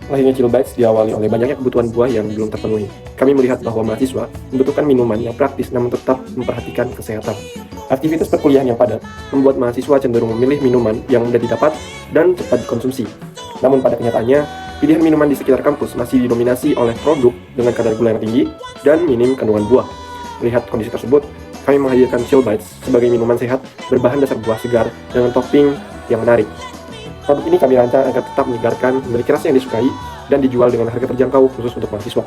Lahirnya Chill Bites diawali oleh banyaknya kebutuhan buah yang belum terpenuhi. Kami melihat bahwa mahasiswa membutuhkan minuman yang praktis namun tetap memperhatikan kesehatan. Aktivitas perkuliahan yang padat membuat mahasiswa cenderung memilih minuman yang mudah didapat dan cepat dikonsumsi. Namun pada kenyataannya, pilihan minuman di sekitar kampus masih didominasi oleh produk dengan kadar gula yang tinggi dan minim kandungan buah. Melihat kondisi tersebut, kami menghadirkan Chill Bites sebagai minuman sehat berbahan dasar buah segar dengan topping yang menarik. Produk ini kami rancang agar tetap menyegarkan, memiliki rasa yang disukai, dan dijual dengan harga terjangkau khusus untuk mahasiswa.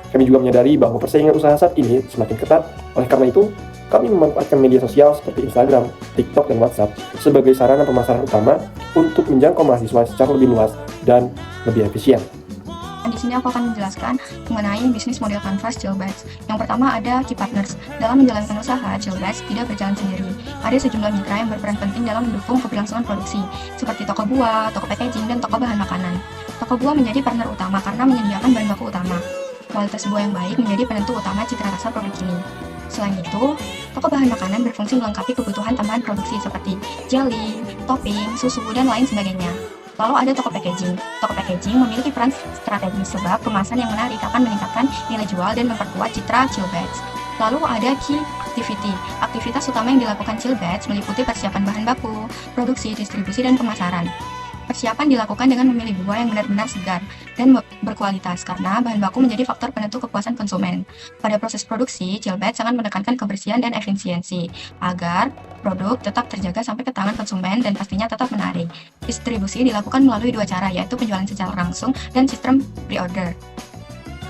Kami juga menyadari bahwa persaingan usaha saat ini semakin ketat, oleh karena itu, kami memanfaatkan media sosial seperti Instagram, TikTok, dan WhatsApp sebagai sarana pemasaran utama untuk menjangkau mahasiswa secara lebih luas dan lebih efisien. Di sini aku akan menjelaskan mengenai bisnis model kanvas Chill Bites. Yang pertama ada key partners. Dalam menjalankan usaha, Chill Bites tidak berjalan sendiri. Ada sejumlah mitra yang berperan penting dalam mendukung keberlangsungan produksi, seperti toko buah, toko packaging, dan toko bahan makanan. Toko buah menjadi partner utama karena menyediakan bahan baku utama. Kualitas buah yang baik menjadi penentu utama citra rasa produk ini. Selain itu, toko bahan makanan berfungsi melengkapi kebutuhan tambahan produksi seperti jelly, topping, susu, dan lain sebagainya. Lalu ada toko packaging. Toko packaging memiliki peran strategis sebab kemasan yang menarik akan meningkatkan nilai jual dan memperkuat citra Chill Bites. Lalu ada key activity. Aktivitas utama yang dilakukan Chill Bites meliputi persiapan bahan baku, produksi, distribusi, dan pemasaran. Persiapan dilakukan dengan memilih buah yang benar-benar segar dan berkualitas karena bahan baku menjadi faktor penentu kepuasan konsumen. Pada proses produksi, Chill Bites sangat menekankan kebersihan dan efisiensi agar produk tetap terjaga sampai ke tangan konsumen dan pastinya tetap menarik. Distribusi dilakukan melalui dua cara, yaitu penjualan secara langsung dan sistem pre-order.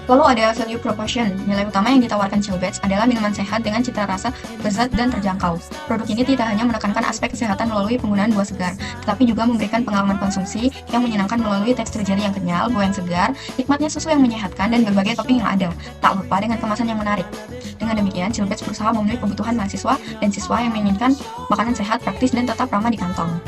Lalu ada value proposition. Nilai utama yang ditawarkan Chill Bites adalah minuman sehat dengan cita rasa lezat dan terjangkau. Produk ini tidak hanya menekankan aspek kesehatan melalui penggunaan buah segar, tetapi juga memberikan pengalaman konsumsi yang menyenangkan melalui tekstur jelly yang kenyal, buah yang segar, nikmatnya susu yang menyehatkan, dan berbagai topping yang ada. Tak lupa dengan kemasan yang menarik. Dengan demikian, Chill Bites berusaha memenuhi kebutuhan mahasiswa dan siswa yang menginginkan makanan sehat, praktis, dan tetap ramah di kantong.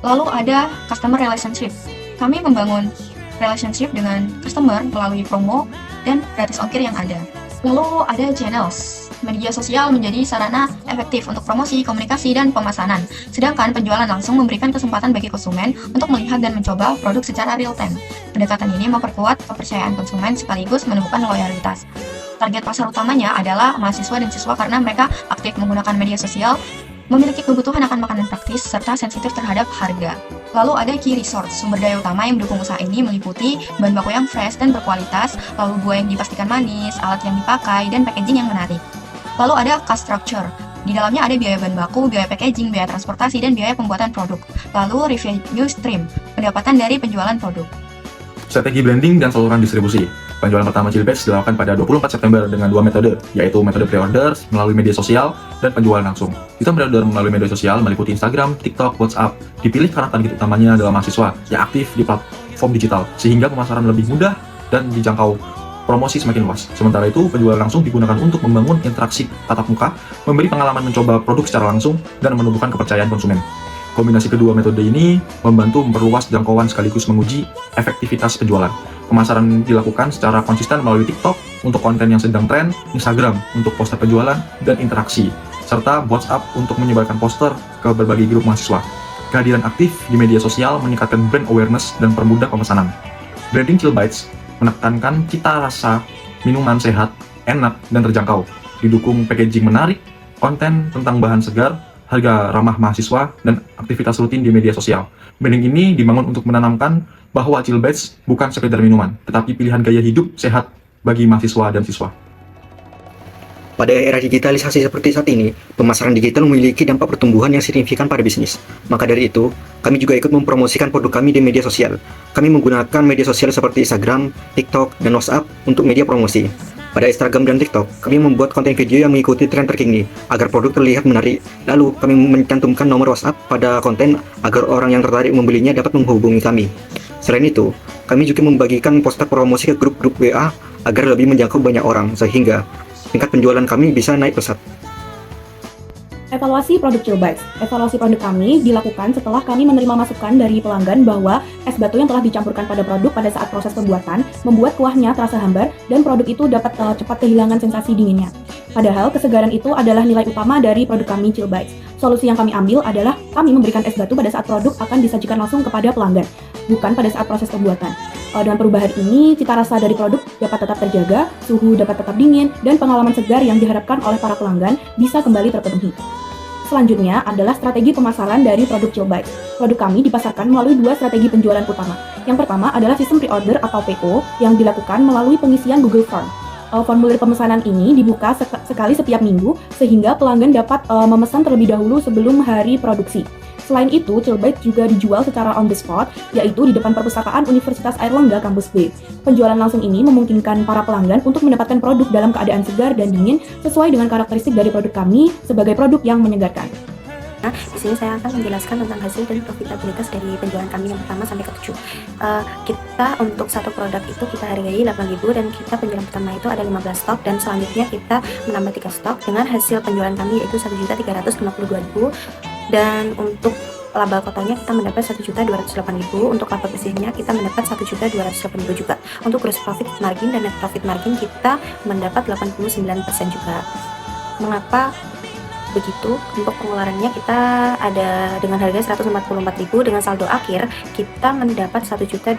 Lalu ada customer relationship. Kami membangun relationship dengan customer melalui promo dan gratis ongkir yang ada. Lalu ada channels. Media sosial menjadi sarana efektif untuk promosi, komunikasi, dan pemesanan. Sedangkan penjualan langsung memberikan kesempatan bagi konsumen untuk melihat dan mencoba produk secara real time. Pendekatan ini memperkuat kepercayaan konsumen sekaligus menemukan loyalitas. Target pasar utamanya adalah mahasiswa dan siswa karena mereka aktif menggunakan media sosial, memiliki kebutuhan akan makanan praktis, serta sensitif terhadap harga. Lalu ada key resource. Sumber daya utama yang mendukung usaha ini meliputi bahan baku yang fresh dan berkualitas, lalu buah yang dipastikan manis, alat yang dipakai, dan packaging yang menarik. Lalu ada cost structure. Di dalamnya ada biaya bahan baku, biaya packaging, biaya transportasi, dan biaya pembuatan produk. Lalu revenue stream, pendapatan dari penjualan produk. Strategi branding dan saluran distribusi. Penjualan pertama Chill Bites dilakukan pada 24 September dengan dua metode, yaitu metode pre-order melalui media sosial dan penjualan langsung. Sistem pre-order melalui media sosial meliputi Instagram, TikTok, WhatsApp. Dipilih karena target utamanya adalah mahasiswa yang aktif di platform digital, sehingga pemasaran lebih mudah dan dijangkau. Promosi semakin luas. Sementara itu, penjualan langsung digunakan untuk membangun interaksi tatap muka, memberi pengalaman mencoba produk secara langsung, dan menumbuhkan kepercayaan konsumen. Kombinasi kedua metode ini membantu memperluas jangkauan sekaligus menguji efektivitas penjualan. Pemasaran dilakukan secara konsisten melalui TikTok untuk konten yang sedang tren, Instagram untuk poster penjualan dan interaksi, serta WhatsApp untuk menyebarkan poster ke berbagai grup mahasiswa. Kehadiran aktif di media sosial meningkatkan brand awareness dan permudah pemesanan. Branding Chill Bites menekankan cita rasa minuman sehat, enak, dan terjangkau. Didukung packaging menarik, konten tentang bahan segar, harga ramah mahasiswa, dan aktivitas rutin di media sosial. Branding ini dibangun untuk menanamkan bahwa Chill Bites bukan sekedar minuman, tetapi pilihan gaya hidup sehat bagi mahasiswa dan siswa. Pada era digitalisasi seperti saat ini, pemasaran digital memiliki dampak pertumbuhan yang signifikan pada bisnis. Maka dari itu, kami juga ikut mempromosikan produk kami di media sosial. Kami menggunakan media sosial seperti Instagram, TikTok, dan WhatsApp untuk media promosi. Pada Instagram dan TikTok, kami membuat konten video yang mengikuti tren terkini agar produk terlihat menarik. Lalu, kami mencantumkan nomor WhatsApp pada konten agar orang yang tertarik membelinya dapat menghubungi kami. Selain itu, kami juga membagikan poster promosi ke grup-grup WA agar lebih menjangkau banyak orang, sehingga tingkat penjualan kami bisa naik pesat. Evaluasi produk Chill Bites. Evaluasi produk kami dilakukan setelah kami menerima masukan dari pelanggan bahwa es batu yang telah dicampurkan pada produk pada saat proses pembuatan membuat kuahnya terasa hambar dan produk itu dapat cepat kehilangan sensasi dinginnya. Padahal kesegaran itu adalah nilai utama dari produk kami Chill Bites. Solusi yang kami ambil adalah kami memberikan es batu pada saat produk akan disajikan langsung kepada pelanggan. bukan pada saat proses pembuatan. Dengan perubahan ini, cita rasa dari produk dapat tetap terjaga, suhu dapat tetap dingin, dan pengalaman segar yang diharapkan oleh para pelanggan bisa kembali terpenuhi. Selanjutnya adalah strategi pemasaran dari produk Chill Bites. Produk kami dipasarkan melalui dua strategi penjualan utama. Yang pertama adalah sistem pre-order atau PO yang dilakukan melalui pengisian Google Form. Formulir pemesanan ini dibuka sekali setiap minggu sehingga pelanggan dapat memesan terlebih dahulu sebelum hari produksi. Selain itu, Chill Bites juga dijual secara on the spot, yaitu di depan perpustakaan Universitas Airlangga Kampus B. Penjualan langsung ini memungkinkan para pelanggan untuk mendapatkan produk dalam keadaan segar dan dingin sesuai dengan karakteristik dari produk kami sebagai produk yang menyegarkan. Nah, di sini saya akan menjelaskan tentang hasil dan profitabilitas dari penjualan kami yang pertama sampai ke-7. Kita untuk satu produk itu kita hargai 8.000 dan kita penjualan pertama itu ada 15 stok dan selanjutnya kita menambah 3 stok dengan hasil penjualan kami yaitu 1.352.000 dan untuk laba totalnya kita mendapat 1.208.000, untuk laba bersihnya kita mendapat 1.208.000 juga. Untuk gross profit margin dan net profit margin kita mendapat 89% juga. Mengapa begitu? Untuk pengeluarannya kita ada dengan harga 144.000, dengan saldo akhir kita mendapat 1.208.000.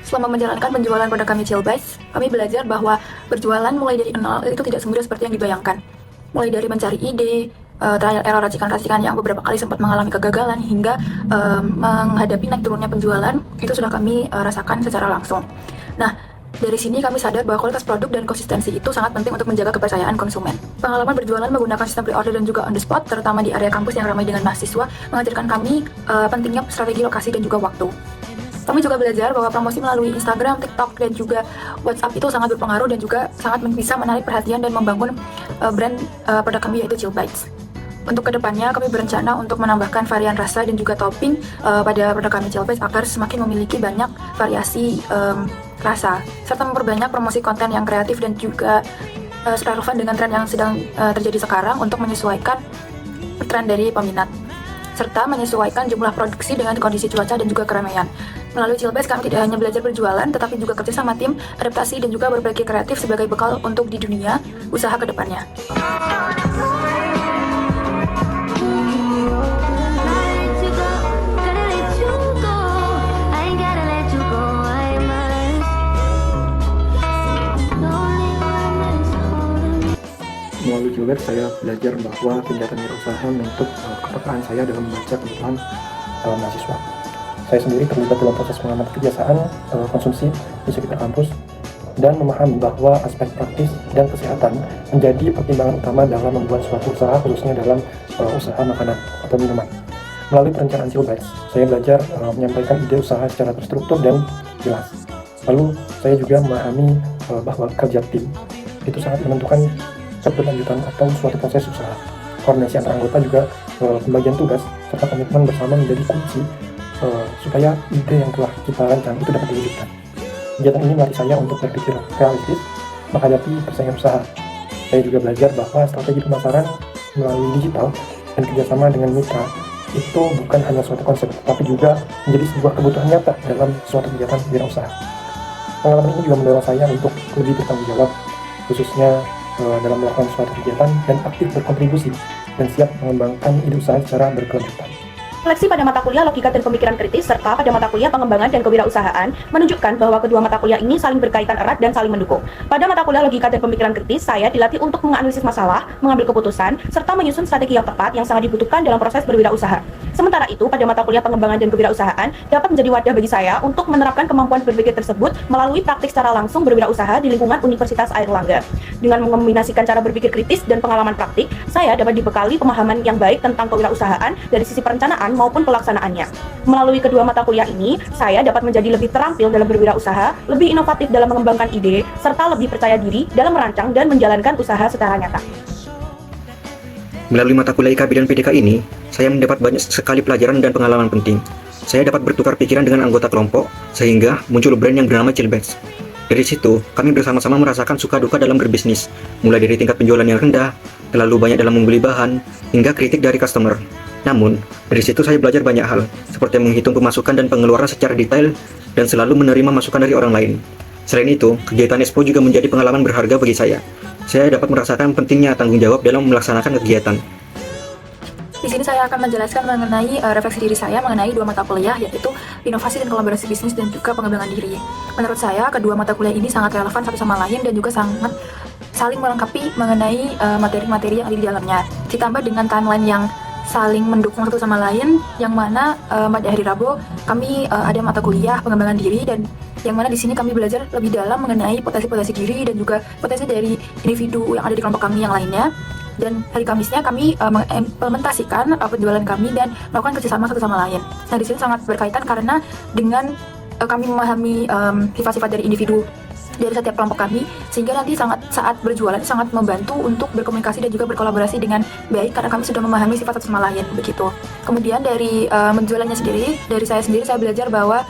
Selama menjalankan penjualan produk kami Chill Bites, kami belajar bahwa berjualan mulai dari nol itu tidak semudah seperti yang dibayangkan. Mulai dari mencari ide, trial error racikan-racikan yang beberapa kali sempat mengalami kegagalan, hingga menghadapi naik turunnya penjualan, itu sudah kami rasakan secara langsung. Nah, dari sini kami sadar bahwa kualitas produk dan konsistensi itu sangat penting untuk menjaga kepercayaan konsumen. Pengalaman berjualan menggunakan sistem pre-order dan juga on the spot, terutama di area kampus yang ramai dengan mahasiswa, mengajarkan kami pentingnya strategi lokasi dan juga waktu. Kami juga belajar bahwa promosi melalui Instagram, TikTok, dan juga WhatsApp itu sangat berpengaruh dan juga sangat bisa menarik perhatian dan membangun brand produk kami yaitu Chill Bites. Untuk kedepannya, kami berencana untuk menambahkan varian rasa dan juga topping pada produk kami Chill Bites agar semakin memiliki banyak variasi rasa, serta memperbanyak promosi konten yang kreatif dan juga relevan dengan tren yang sedang terjadi sekarang untuk menyesuaikan tren dari peminat, serta menyesuaikan jumlah produksi dengan kondisi cuaca dan juga keramaian. Melalui Chill Bites kami tidak hanya belajar berjualan, tetapi juga kerja sama tim, adaptasi dan juga berbagai kreatif sebagai bekal untuk di dunia usaha kedepannya. Melalui Chill Bites saya belajar bahwa kegiatan wirausaha menuntut kepekaan saya dalam membaca kebutuhan mahasiswa. Saya sendiri terlibat dalam proses pengamatan kebiasaan konsumsi di sekitar kampus dan memahami bahwa aspek praktis dan kesehatan menjadi pertimbangan utama dalam membuat suatu usaha, khususnya dalam usaha makanan atau minuman. Melalui perencanaan Chill Bites, saya belajar menyampaikan ide usaha secara terstruktur dan jelas. Lalu saya juga memahami bahwa kerja tim itu sangat menentukan keberlanjutan atau suatu proses usaha. Koordinasi antar anggota juga pembagian tugas serta komitmen bersama menjadi kunci supaya ide yang telah kita rancang itu dapat diwujudkan. Kegiatan ini melatih saya untuk berpikir realistis menghadapi persaingan usaha. Saya juga belajar bahwa strategi pemasaran melalui digital dan kerjasama dengan mitra itu bukan hanya suatu konsep, tapi juga menjadi sebuah kebutuhan nyata dalam suatu kegiatan wirausaha. Pengalaman ini juga mendorong saya untuk lebih bertanggung jawab, khususnya dalam melakukan suatu kegiatan dan aktif berkontribusi dan siap mengembangkan ide usaha secara berkelanjutan. Seleksi pada mata kuliah logika dan pemikiran kritis serta pada mata kuliah pengembangan dan kewirausahaan menunjukkan bahwa kedua mata kuliah ini saling berkaitan erat dan saling mendukung. Pada mata kuliah logika dan pemikiran kritis, saya dilatih untuk menganalisis masalah, mengambil keputusan, serta menyusun strategi yang tepat yang sangat dibutuhkan dalam proses berwirausaha. Sementara itu, pada mata kuliah pengembangan dan kewirausahaan dapat menjadi wadah bagi saya untuk menerapkan kemampuan berpikir tersebut melalui praktik secara langsung berwirausaha di lingkungan Universitas Airlangga. Dengan mengombinasikan cara berpikir kritis dan pengalaman praktik, saya dapat dibekali pemahaman yang baik tentang kewirausahaan dari sisi perencanaan maupun pelaksanaannya. Melalui kedua mata kuliah ini, saya dapat menjadi lebih terampil dalam berwirausaha, lebih inovatif dalam mengembangkan ide, serta lebih percaya diri dalam merancang dan menjalankan usaha secara nyata. Melalui mata kuliah IKB dan PDK ini, saya mendapat banyak sekali pelajaran dan pengalaman penting. Saya dapat bertukar pikiran dengan anggota kelompok, sehingga muncul brand yang bernama Chill Bites. Dari situ, kami bersama-sama merasakan suka duka dalam berbisnis, mulai dari tingkat penjualan yang rendah, terlalu banyak dalam membeli bahan, hingga kritik dari customer. Namun, dari situ saya belajar banyak hal, seperti menghitung pemasukan dan pengeluaran secara detail, dan selalu menerima masukan dari orang lain. Selain itu, kegiatan Expo juga menjadi pengalaman berharga bagi saya. Saya dapat merasakan pentingnya tanggung jawab dalam melaksanakan kegiatan. Di sini saya akan menjelaskan mengenai refleksi diri saya mengenai dua mata kuliah, yaitu inovasi dan kolaborasi bisnis dan juga pengembangan diri. Menurut saya, kedua mata kuliah ini sangat relevan satu sama lain dan juga sangat saling melengkapi mengenai materi-materi yang ada di dalamnya. Ditambah dengan timeline yang saling mendukung satu sama lain, yang mana pada hari Rabu kami ada mata kuliah pengembangan diri, dan yang mana di sini kami belajar lebih dalam mengenai potensi-potensi diri dan juga potensi dari individu yang ada di kelompok kami yang lainnya. Dan hari Kamisnya kami mengimplementasikan penjualan kami dan melakukan kerjasama satu sama lain. Nah, di sini sangat berkaitan karena dengan kami memahami sifat-sifat dari individu dari setiap kelompok kami, sehingga nanti saat berjualan sangat membantu untuk berkomunikasi dan juga berkolaborasi dengan baik karena kami sudah memahami sifat satu sama lain begitu. Kemudian dari menjualannya sendiri, dari saya sendiri saya belajar bahwa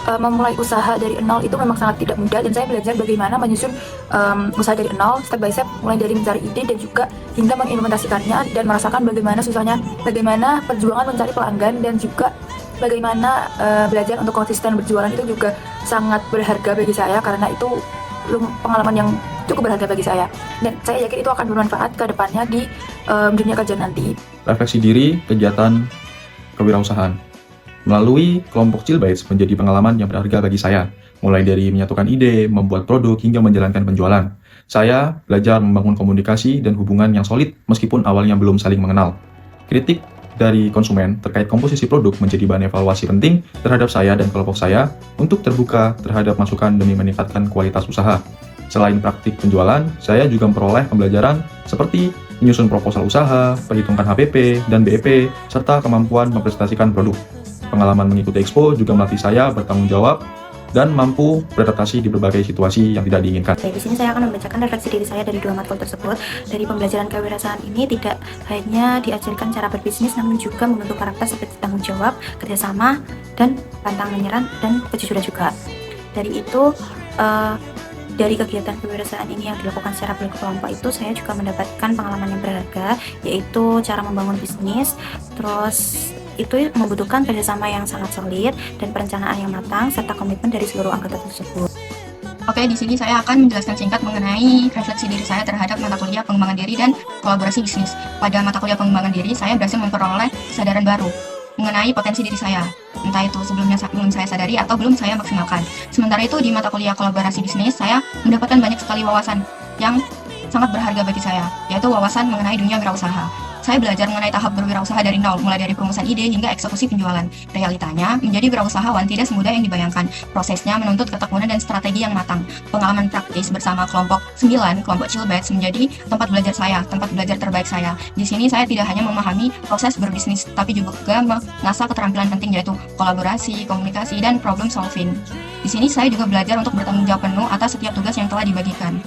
memulai usaha dari nol itu memang sangat tidak mudah, dan saya belajar bagaimana menyusun usaha dari nol step by step, mulai dari mencari ide dan juga hingga mengimplementasikannya dan merasakan bagaimana susahnya, bagaimana perjuangan mencari pelanggan, dan juga bagaimana belajar untuk konsisten berjualan itu juga sangat berharga bagi saya karena itu pengalaman yang cukup berharga bagi saya, dan saya yakin itu akan bermanfaat ke depannya di dunia kerja nanti. Refleksi diri, kegiatan kewirausahaan. Melalui kelompok Chillbites menjadi pengalaman yang berharga bagi saya, mulai dari menyatukan ide, membuat produk, hingga menjalankan penjualan. Saya belajar membangun komunikasi dan hubungan yang solid meskipun awalnya belum saling mengenal. Kritik dari konsumen terkait komposisi produk menjadi bahan evaluasi penting terhadap saya dan kelompok saya untuk terbuka terhadap masukan demi meningkatkan kualitas usaha. Selain praktik penjualan, saya juga memperoleh pembelajaran seperti menyusun proposal usaha, perhitungkan HPP dan BEP, serta kemampuan mempresentasikan produk. Pengalaman mengikuti Expo juga melatih saya bertanggung jawab dan mampu beradaptasi di berbagai situasi yang tidak diinginkan. Di sini saya akan membacakan refleksi diri saya dari dua matkul tersebut. Dari pembelajaran kewirausahaan ini tidak hanya diajarkan cara berbisnis, namun juga membentuk karakter seperti tanggung jawab, kerjasama, dan pantang menyerah, dan kejujuran juga. Dari itu, dari kegiatan kewirausahaan ini yang dilakukan secara berkelompok itu, saya juga mendapatkan pengalaman yang berharga, yaitu cara membangun bisnis, terus itu membutuhkan kerjasama yang sangat solid dan perencanaan yang matang serta komitmen dari seluruh anggota tersebut. Oke, di sini saya akan menjelaskan singkat mengenai refleksi diri saya terhadap mata kuliah pengembangan diri dan kolaborasi bisnis. Pada mata kuliah pengembangan diri, saya berhasil memperoleh kesadaran baru mengenai potensi diri saya, entah itu sebelumnya belum saya sadari atau belum saya maksimalkan. Sementara itu di mata kuliah kolaborasi bisnis, saya mendapatkan banyak sekali wawasan yang sangat berharga bagi saya, yaitu wawasan mengenai dunia wirausaha. Saya belajar mengenai tahap berwirausaha dari nol, mulai dari perumusan ide hingga eksekusi penjualan. Realitanya, menjadi wirausahawan tidak semudah yang dibayangkan. Prosesnya menuntut ketekunan dan strategi yang matang. Pengalaman praktis bersama kelompok 9, kelompok Chillbites menjadi tempat belajar saya, tempat belajar terbaik saya. Di sini saya tidak hanya memahami proses berbisnis, tapi juga mengasah keterampilan penting yaitu kolaborasi, komunikasi, dan problem solving. Di sini saya juga belajar untuk bertanggung jawab penuh atas setiap tugas yang telah dibagikan.